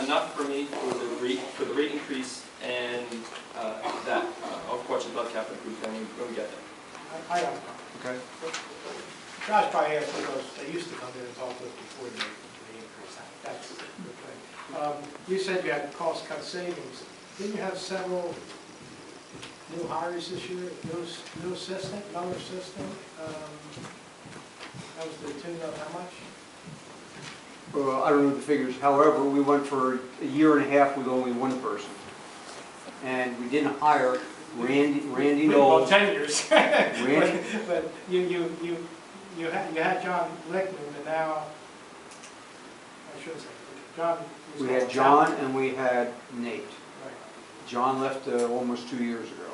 enough for me for the rate increase and that. Of course, above capital improvement when we get there. I don't know. Okay. Josh probably asked because they used to come in and talk to us before the increase. That's the thing. You said you had cost cut savings. Didn't you have several new hires this year? New assistant, another assistant? That was the tune of how much? I don't know the figures. However, we went for a year and a half with only one person. And we didn't hire Randy Knowles. Well, 10 years. Randy, but you had John Lichtman, and now, I should say, John. we had John and we had Nate. Right. John left almost 2 years ago.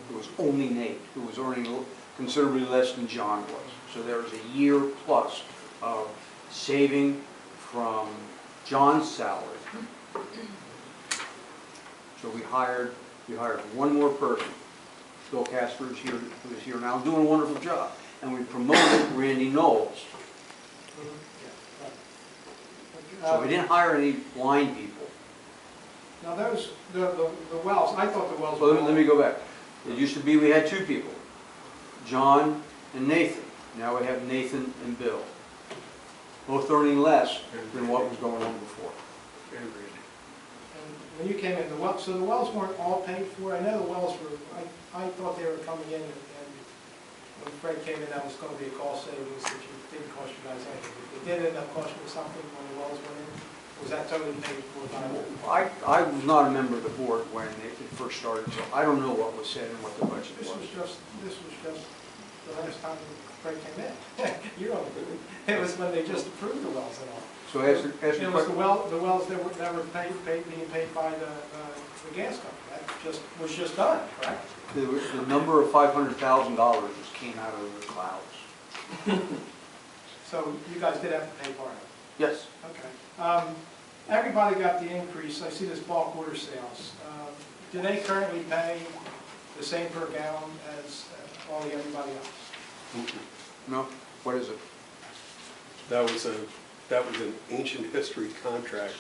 It was only Nate who was earning considerably less than John was. So there was a year plus of saving from John's salary. So we hired one more person. Bill Casper is here, who is here now, doing a wonderful job. And we promoted Randy Knowles. So we didn't hire any blind people. Now those, the wells, I thought the wells Well, were... let me go back. It used to be we had two people, John and Nathan. Now we have Nathan and Bill. Both earning less than what was going on before. And when you came in, so the wells weren't all paid for? I know the wells were, I thought they were coming in, and when Fred came in, that was going to be a cost savings that you didn't cost you guys anything. It did end up costing you something when the wells went in? Was that totally paid for by the... I was not a member of the board when it first started, so I don't know what was said and what the budget was. This was just the last time Fred came in. You don't agree. It was when they just approved the wells and all. So it was the wells that were being paid by the gas company. That was just done, correct? The number of $500,000 just came out of the clouds. So you guys did have to pay part of it? Yes. Okay. Everybody got the increase. I see this bulk water sales. Do they currently pay the same per gallon as everybody else? No? What is it? That was an ancient history contract,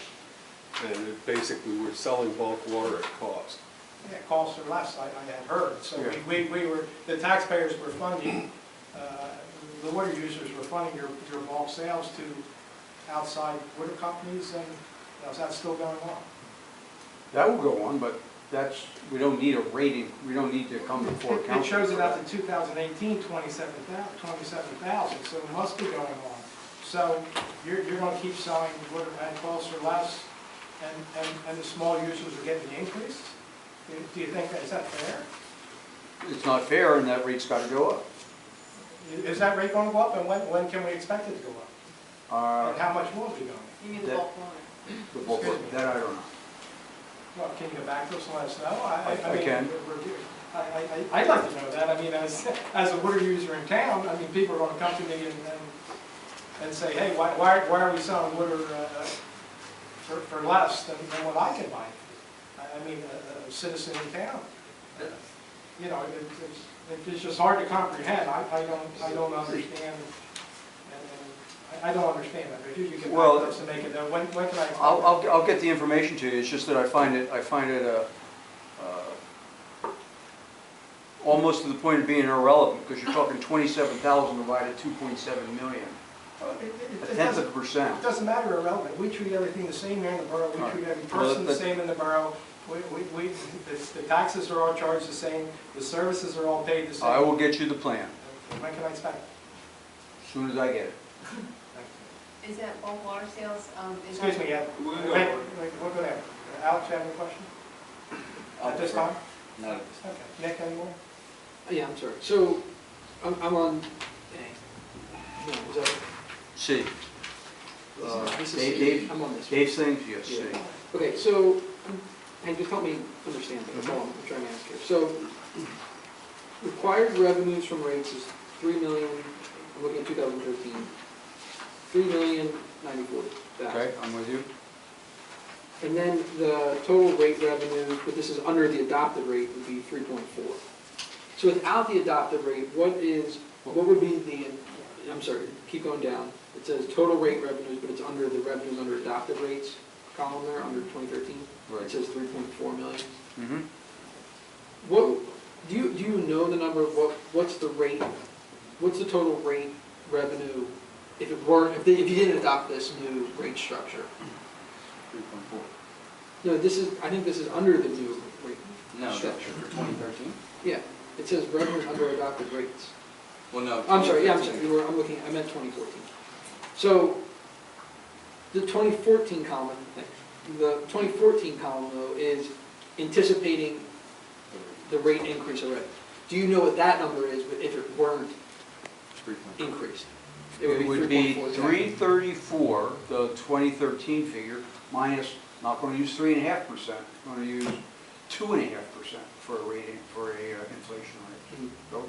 and it basically we're selling bulk water at cost. Yeah, costs are less, I had heard. So yeah. we were, the taxpayers were funding, the water users were funding your bulk sales to outside water companies, and is that still going on? That will go on, but we don't need a rating. We don't need to come before council. It shows it out to 2018, 27,000, so it must be going on. So you're going to keep selling water at cost or less, and the small users are getting the increase? Do you think is that fair? It's not fair, and that rate's got to go up. Is that rate going to go up, and when can we expect it to go up? And how much will it be going? You mean the bulk water? The bulk water, that I don't know. Well, can you go back to us and let us know? I can. I'd like to know that. I mean, as a water user in town, I mean, people are going to come to me and say, hey, why are we selling water for less than what I can buy? I mean, a citizen in town. You know, it's just hard to comprehend. I don't understand. I don't understand that. If you get back to us to make it, when can I? I'll get the information to you. It's just that I find it almost to the point of being irrelevant, because you're talking 27,000 divided 2.7 million. A tenth of a percent. It doesn't matter irrelevant. We treat everything the same here in the borough. We treat every person the same in the borough. The taxes are all charged the same. The services are all paid the same. I will get you the plan. When can I expect it? As soon as I get it. Is that bulk water sales? Excuse me, yeah. We'll go there. Alex, you have any question? At this time? No. Okay. Nick, any more? Yeah, I'm sorry. So, I'm on A. No, is that? C. This is Dave, I'm on this one. Dave's things, yes, C. Okay, so, and just help me understand, that's all I'm trying to ask here. So, required revenues from rates is $3 million, I'm looking at 2013, $3,094,000. Okay, I'm with you. And then the total rate revenue, but this is under the adopted rate, would be 3.4. So without the adopted rate, what would be the, I'm sorry, keep going down. It says total rate revenues, but it's under the revenues under adopted rates. column there under 2013. It Right. says 3.4 million. Mm-hmm. What, do you know the number of what's the rate, what's the total rate revenue if it weren't, if you didn't adopt this new rate structure? 3.4. No, this is, I think this is under the new rate No, that's structure. for 2013? Yeah, it says revenues under adopted rates. Well, no. I'm sorry, yeah, I'm 2013. sorry, I meant 2014. So, the 2014 column, the 2014 column though is anticipating the rate increase already. Do you know what that number is if it weren't 3.4. increased? It would be 3.4. 334, the 2013 figure, minus, not going to use 3.5%, going to use 2.5% for a rating, for a inflation rate. Mhm. Go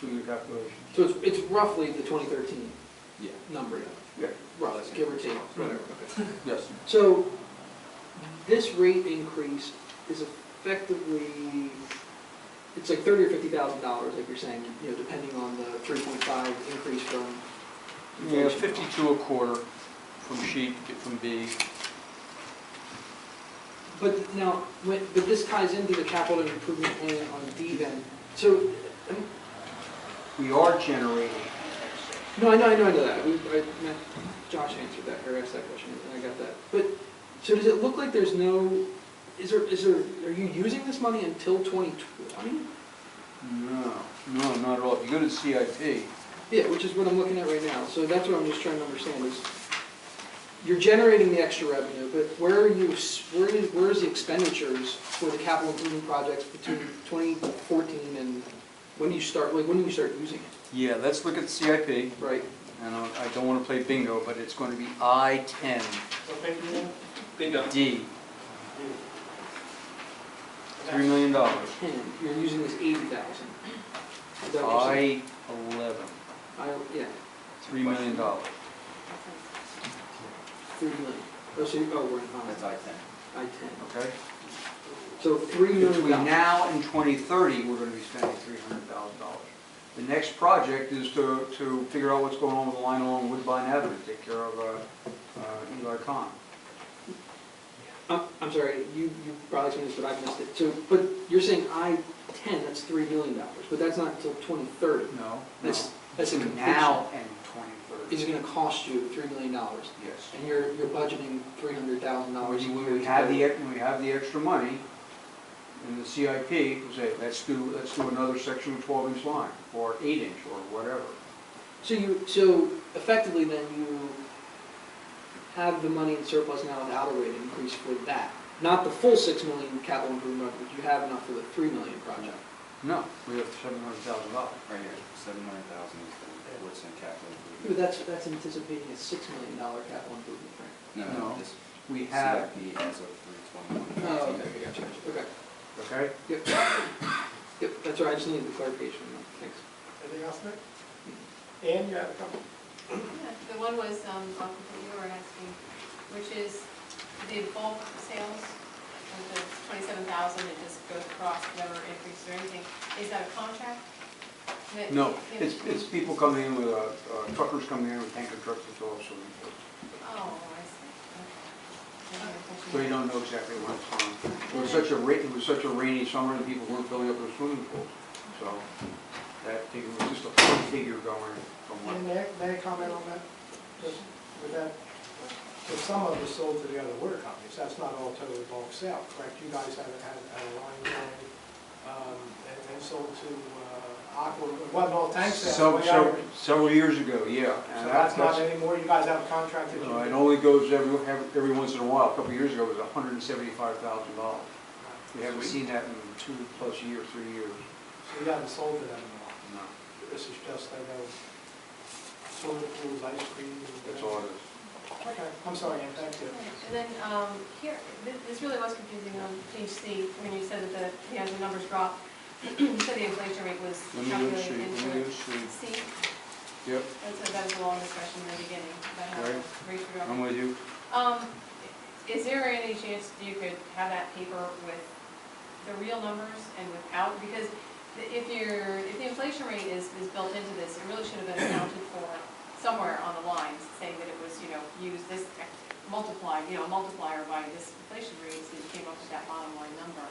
do your calculations. So it's roughly the 2013 Yeah. number, Yeah. roughly, give or take, whatever, okay. Yes. So, this rate increase is effectively, it's like $30,000 or $50,000, like you're saying, you know, depending on the 3.5 increase from Yeah, inflation. 52 a quarter from sheet, from B. But now, but this ties into the capital improvement plan on D then. So, We are generating, no, I know that. Josh answered that, or asked that question, and I got that. But, so does it look like there's no, are you using this money until 2020? no, not at all. If you go to the CIP, Yeah, which is what I'm looking at right now. So that's what I'm just trying to understand is, you're generating the extra revenue, but where is the expenditures for the capital improvement projects between 2014 and when do you start using it? yeah, let's look at the CIP. Right. And I don't want to play bingo, but it's going to be I-10D. Bingo. $3 million. 10, you're using this 80,000. Is that what you're saying? I-11, Yeah, $3 million. 3 million. Oh, so, we're in That's I-10. I-10. Okay? So $3 million. Between now and 2030, we're going to be spending $300,000. The next project is to figure out what's going on with the line along Woodbine Avenue, take care of Eli Kahn. I'm sorry, you probably explained this, but I've missed it. So, but you're saying I-10, that's $3 million, but that's not until 2030. No, That's a between completion. now and Is 2030. it gonna cost you $3 million? Yes. And you're budgeting $300,000 a year? We have the extra money in the CIP to say, let's do another section of 12-inch line, or 8-inch, or whatever. So effectively then you have the money in surplus now without a rate increase for that. Not the full $6 million capital improvement, but you have enough for the $3 million project. No, we have $700,000. Right here, 700,000 is what's in capital But improvement. that's anticipating a $6 million capital improvement, right? No. This We have, CIP as of 3/21. Oh, okay, gotcha, okay. okay? Yep, yep, that's all right, I just needed the clarification, thanks. Anything else, Nick? Ann, you have a couple? Yeah, the one was, off of what you were asking, which is the bulk sales, of the 27,000, it just goes across whatever increases or anything. Is that a contract? No, it's people coming in with, truckers coming in with tanker trucks to fill up swimming pools. Oh, I see, okay. So you don't know exactly when it's from. It was such a rainy summer and people weren't filling up their swimming pools. So that figure was just a funny figure going from one. And may I comment on that? Just with that, because some of it is sold to the other water companies, that's not all totally bulk sale, correct? You guys had a line going, and sold to Aqua, it wasn't all tank sales. Several years ago, yeah. So that's not anymore, you guys have a contract that you It do? only goes every once in a while. A couple of years ago, it was $175,000. We haven't seen that in 2+ years, 3 years. So you haven't sold to them anymore? No, This is just, I know, swimming pools, ice cream. that's all it is. Okay, I'm sorry, Ann, thank you. And then, here, this really was confusing on page C, when you said that the numbers dropped. You said the inflation rate was Let me go calculated into see. C. Yep, That was a long discussion in the beginning, about how Right. rates were I'm going. with you. Is there any chance you could have that paper with the real numbers and without, because if the inflation rate is built into this, it really should have been accounted for somewhere on the lines, saying that it was, used this multiplied, a multiplier by this inflation rate, so you came up with that bottom line number.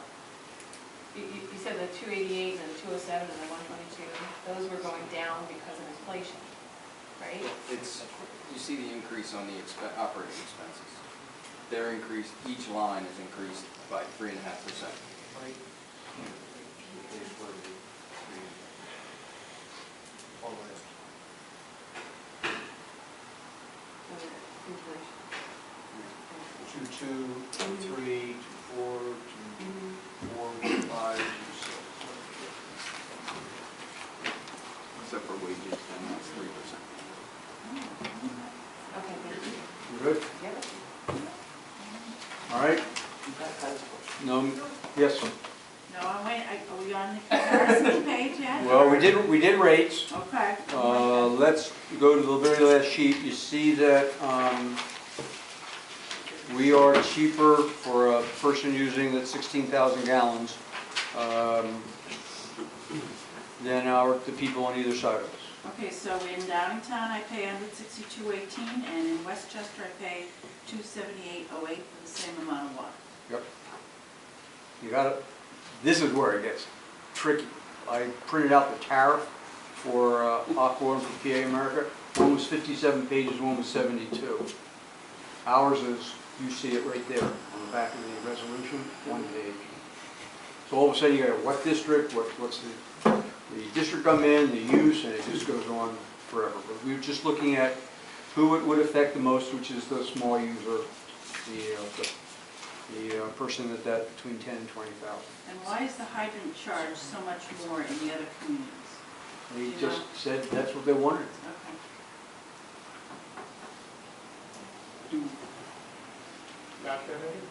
You said the 288 and the 207 and the 122, those were going down because of inflation, right? It's, you see the increase on the operating expenses. Their increase, each line is increased by 3.5%. Right. Inflation. 2.2, 2.3, 2.4, 2.4, 2.5, 2.6. Except for wages, and that's 3%. Okay, thank you. You good? Yep. All right? No, yes? No, I'm waiting, are we on the comparison page yet? Well, we did rates. Okay. Let's go to the very last sheet. You see that we are cheaper for a person using that 16,000 gallons than the people on either side of us. Okay, so in Downingtown, I pay $162.18, and in Westchester, I pay $278.08 for the same amount of water. Yep. You got it. This is where it gets tricky. I printed out the tariff for Aqua and for PA America. One was 57 pages, one was 72. Ours is, you see it right there on the back of the resolution, 1 page. So all of a sudden you got what district, what's the district I'm in, the use, and it just goes on forever. But we were just looking at who it would affect the most, which is the small user, the person that between 10 and 20,000. And why is the hydrant charge so much more in the other communities? They just said that's what they wanted. Okay. Got that, Eddie?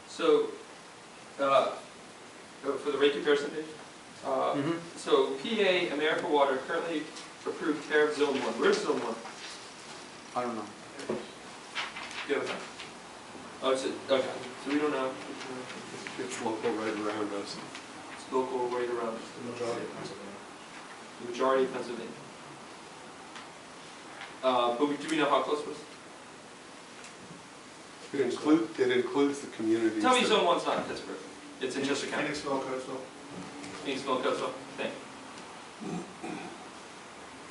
So, for the rate comparison page, so PA America Water currently approved tariff zone 1. Where's zone 1? I don't know. Yeah. Oh, it's okay. So we don't know. It's local right around us. It's local right around us. The majority of Pennsylvania. The majority of Pennsylvania. But do we know how close it was? It includes the communities. Tell me that- zone 1's not in Pittsburgh. It's in Chester County. Phoenixville, Coatesville. Phoenixville, Coatesville. Thank you.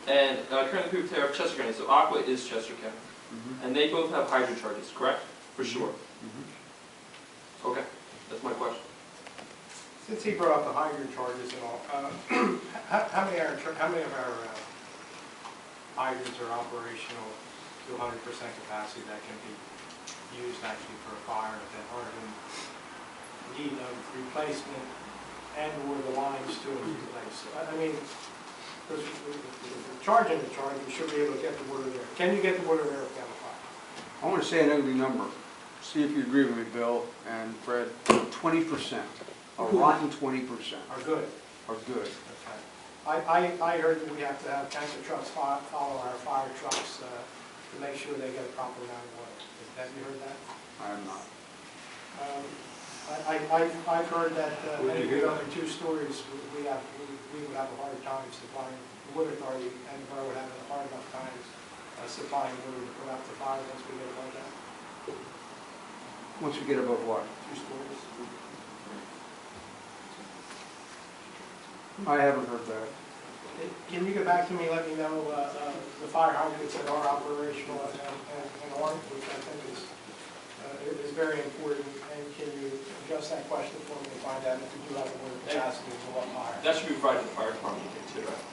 And currently approved tariff Chester County. So Aqua is Chester County. And they both have hydrant charges, correct? For sure. Okay, that's my question. Since he brought up the hydrant charges and all, how many of our hydrants are operational to 100% capacity that can be used actually for a fire that aren't in need of replacement and or the lines to be replaced? I mean, because we're charging the charge, we should be able to get the water there. Can you get the water there if you have a fire? I want to say an ugly number. See if you agree with me, Bill and Fred. 20%, a rotten 20% Are good. are good. Okay. I heard that we have to have tanker trucks follow our fire trucks to make sure they get a proper amount of water. Have you heard that? I am not. I've heard that Where'd you hear anywhere under 2 stories, we would have a hard time supplying, the water authority and the borough would have a hard enough time supplying water to put out the fire once we get above that. Once we get above what? 2 stories. I haven't heard that. Can you get back to me, let me know the fire hydrants that are operational and aren't, which I think is very important, and can you address that question for me to find out if we do have the water capacity to what fire? That should be provided to the fire department too, right?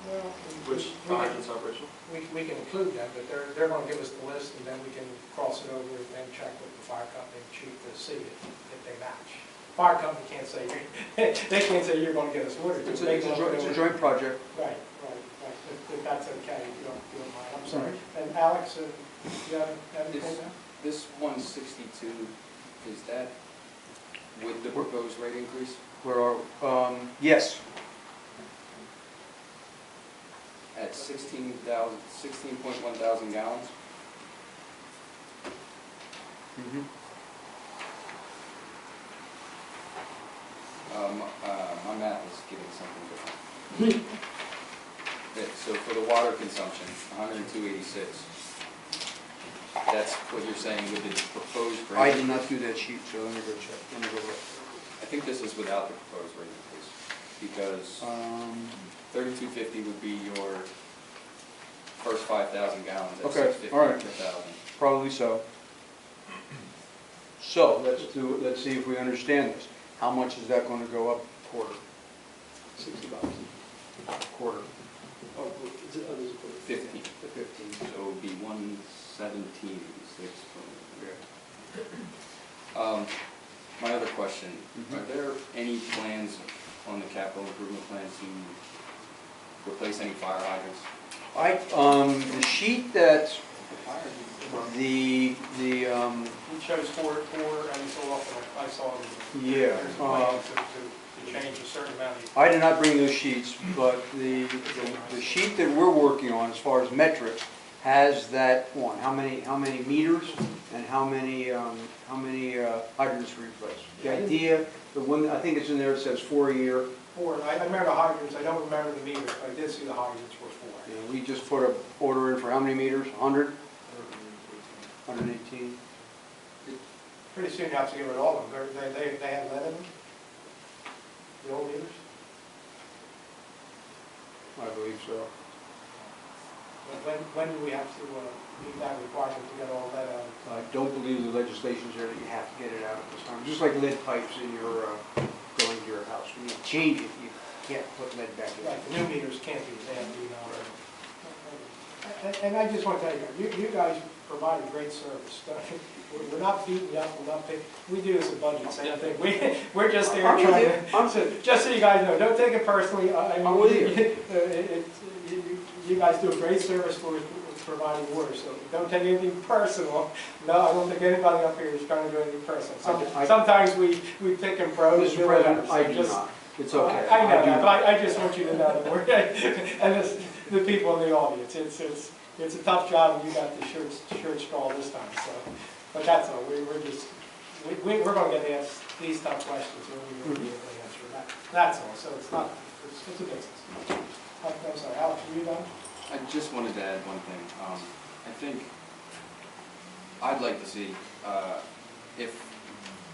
Well, Which hydrants operational? we can include them, but they're going to give us the list, and then we can cross it over and check with the fire company chief to see if they match. Fire company can't say, they can't say you're going to get us water. It's a joint project. Right. If that's okay, if you don't mind. I'm sorry. And Alex, do you have anything now? This 162, is that with the proposed rate increase? Where are, yes. At 16.1 thousand gallons? My math is giving something different. So for the water consumption, 102.86. That's what you're saying with the proposed rate? I did not do that sheet, so let me go check, let me go look. I think this is without the proposed rate increase, because 3250 would be your first 5,000 gallons at Okay, 650 all right. per thousand. Probably so. So, let's see if we understand this. How much is that gonna go up quarter? $60. Quarter, Oh, is it, oh, there's a quarter. 15. the 15. So it would be 117, 6. Yeah. My other question, Mhm. are there any plans on the capital improvement plan to replace any fire hydrants? The sheet that, the, He chose four, and so often I saw them. yeah, There's a plan to change a certain amount of. I did not bring those sheets, but the sheet that we're working on as far as metrics has that one, how many meters and how many hydrants to replace. The idea, the one, I think it's in there, it says 4 a year. Four, I remember the hydrants, I don't remember the meters, but I did see the hydrants were four. And we just put an order in for how many meters? 100? 118? Pretty soon you have to get rid of all of them, they have lead in them? The old meters? I believe so. When do we have to meet that requirement to get all that out? I don't believe the legislation's there that you have to get it out at this time. Just like lead pipes in your, going to your house. When you change it, you can't put lead back in. Right, the new meters can't be, they have to be now. And I just want to tell you, you guys provide a great service. We're not beating you up, we're not picking, we do this a budget, same thing. We're just there I'm with trying you. to, just so you guys know, don't take it personally. I'm with you. You guys do a great service for providing water, so don't take anything personal. No, I don't think anybody up here is trying to do anything personal. Sometimes we pick and pros. Mr. President, I do not. It's okay. I know do that, not. but I just want you to know that we're, and the people in the audience, it's a tough job, and you got the short straw this time, so. But that's all, we're going to get asked these tough questions, and we're going to be able to answer that. That's all, so it's not, it's a business. I'm sorry, Alex, are you done? I just wanted to add one thing. I think I'd like to see if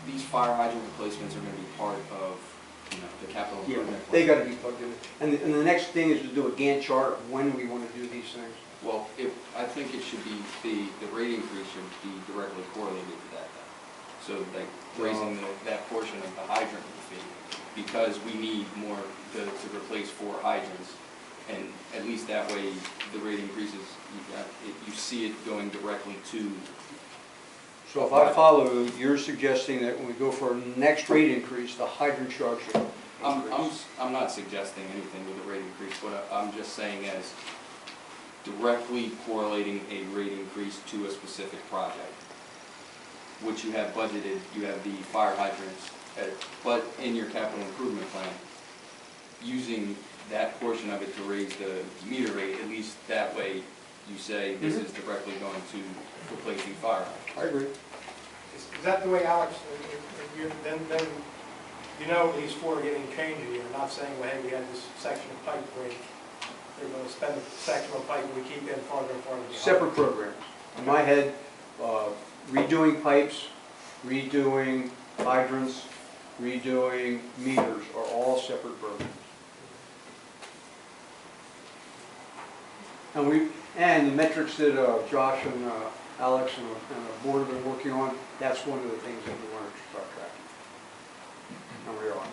these fire hydrant replacements are going to be part of, the capital Yeah, improvement plan. they got to be plugged in. And the next thing is to do a Gantt chart of when we want to do these things. Well, I think it should be, the rate increase should be directly correlated to that then. So like raising that portion of the hydrant fee, because we need more to replace 4 hydrants. And at least that way, the rate increases, you see it going directly to. So if I follow, you're suggesting that when we go for our next rate increase, the hydrant charge should increase? I'm not suggesting anything with a rate increase, but I'm just saying as directly correlating a rate increase to a specific project, which you have budgeted, you have the fire hydrants, but in your capital improvement plan, using that portion of it to raise the meter rate, at least that way you say this is directly going to replacing fire hydrants. I agree. Is that the way, Alex, then you know he's for getting change here, not saying, well, hey, we had this section of pipe break, they're going to spend a section of pipe and we keep getting farther and farther behind. Separate programs. In my head, redoing pipes, redoing hydrants, redoing meters are all separate programs. And the metrics that Josh and Alex and the board have been working on, that's one of the things that we want to start tracking. And we are.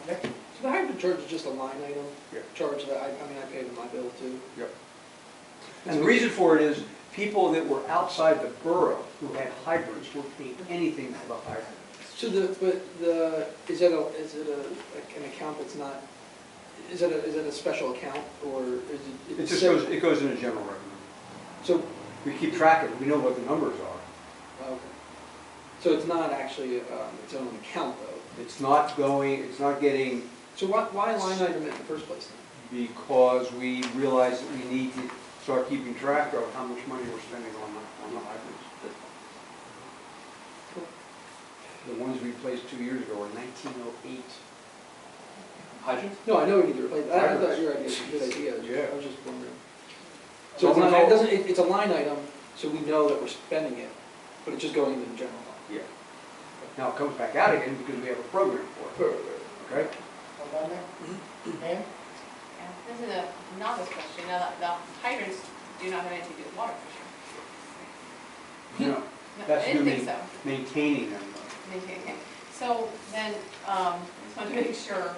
Nick? So the hydrant charge is just a line item Yeah. charge that I pay with my bill too. Yep. And the reason for it is people that were outside the borough who had hydrants weren't paying anything for the hydrant. So is it an account that's not, is it a special account or is it? It just goes into general revenue. So, We keep track of it, we know what the numbers are. okay. So it's not actually its own account though? It's not getting, So why line item it in the first place then? because we realize that we need to start keeping track of how much money we're spending on the hydrants. The ones we placed 2 years ago were 1908. Hydrants? No, I know we need to replace, I thought your idea was a good idea. Yeah. I was just wondering. So it's not, it doesn't, it's a line item, so we know that we're spending it, but it's just going into the general fund. Yeah. Now it comes back out again because we have a program for it, okay? All done there? Ann? Yeah, this is a novice question. Now, the hydrants do not have anything to do with water pressure. No, No, that's I didn't to think so. maintaining them. Okay. So then, I just wanted to make sure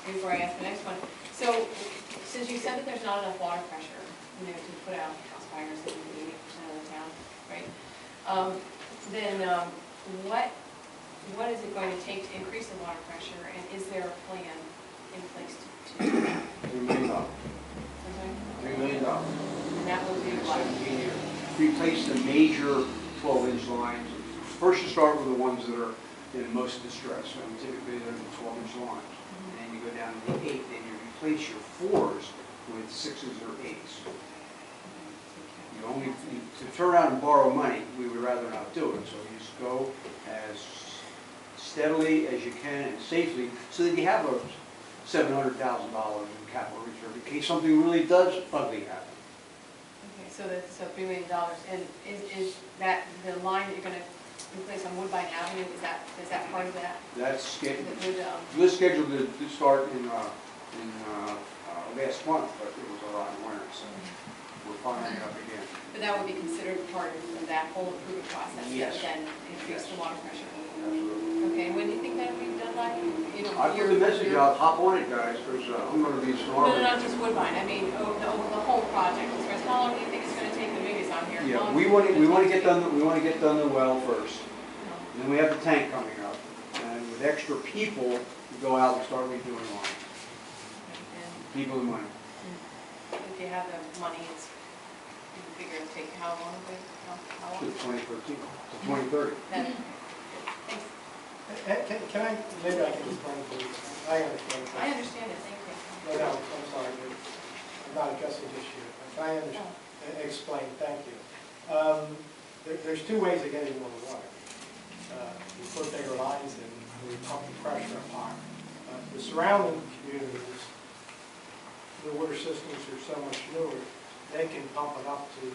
before I ask the next one. So, since you said that there's not enough water pressure, you know, to put out house fires in 80% of the town, right? Then, what is it going to take to increase the water pressure, and is there a plan in place to do that? $3 million. Okay. $3 million. And that will do what? 17 years. Replace the major 12-inch lines. First you start with the ones that are in most distress, and typically they're the 12-inch lines. And then you go down to the 8, then you replace your 4s with 6s or 8s. To turn around and borrow money, we would rather not do it. So you just go as steadily as you can and safely, so that you have a $700,000 in capital reserve in case something really does ugly happen. Okay, so that's, so $3 million, and is that the line that you're gonna replace on Woodbine Avenue, is that part of that? That's scheduled. Would, It was scheduled to start in last month, but it was a lot of winter, so we're firing it up again. but that would be considered part of that whole improvement process? Yes. That would then increase Yes. the water pressure? Absolutely. Okay, when do you think that would be done by? You know, I put the message out, hop on it, guys, because I'm going to be No, smart. not just Woodbine, I mean, the whole project, as far as how long do you think it's gonna take, the biggest on here? How Yeah, long we do you want think to it's get gonna done the well first. take? No. And then we have the tank coming up. And with extra people, we go out and start redoing lines. And People and money. if you have the money, it's, you figure it'll take how long, how To long? 2013, to 2030. Then, thanks. Can I, maybe I can explain to you. I understand. I understand it, thank you. No, I'm sorry, I'm not addressing this year. Can I explain, thank you. There's two ways of getting more water. You put bigger lines in, and you pump the pressure up higher. The surrounding communities, the water systems are so much newer, they can pump it up to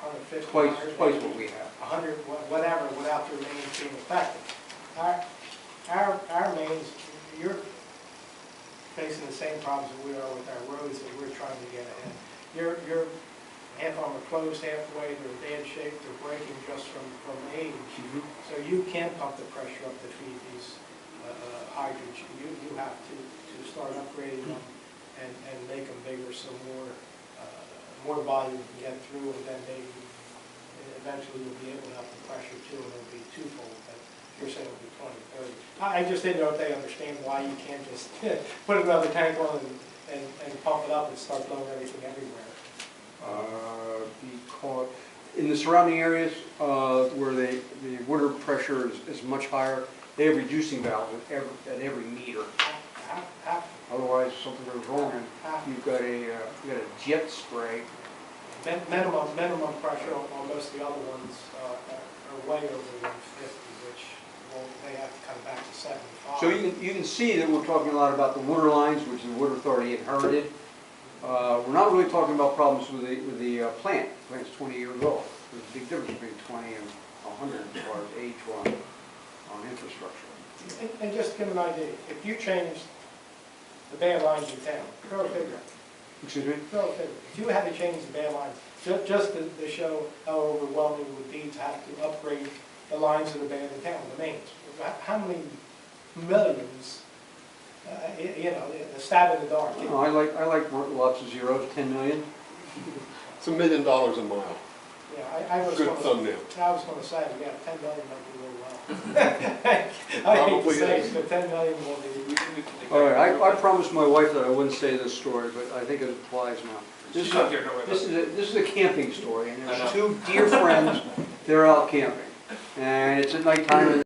150, Twice 100, what we have. 100, whatever, without their mains being affected. Our mains, you're facing the same problems that we are with our roads that we're trying to get ahead. You're half of them are closed halfway, they're in bad shape, they're breaking just from age. So you can't pump the pressure up to feed these hydrants. You have to start upgrading them and make them bigger so more volume can get through, and then maybe eventually you'll be able to up the pressure too, and it'll be twofold. But you're saying it'll be 20, 30. I just didn't know if they understand why you can't just put another tank on and pump it up and start blowing everything everywhere. Because in the surrounding areas where the water pressure is much higher, they have reducing valves at every meter. Otherwise, something goes wrong, and you've got a jet spray. Minimum pressure on most of the other ones are way over 150, which they have to come back to 75. So you can see that we're talking a lot about the water lines, which the Water Authority inherited. We're not really talking about problems with the plant. The plant's 20 years old. There's a big difference between 20 and 100 as far as age on infrastructure. And just to give an idea, if you changed the bad lines in town, throw a figure. Excuse me? Throw a figure. If you had to change the bad lines, just to show how overwhelming it would be to have to upgrade the lines that are bad in town, the mains. How many millions, a stab in the dark. No, I like lots of zeros, 10 million. It's $1 million a mile. Yeah, I was Good going thumbnail. to say, yeah, 10 million might be a little well. I hate to Probably say is. it, but 10 million will be. All right, I promised my wife that I wouldn't say this story, but I think it applies now. She's not here, don't worry about it. This is a camping story, and I there's know. two dear friends, they're out camping. And it's at nighttime, and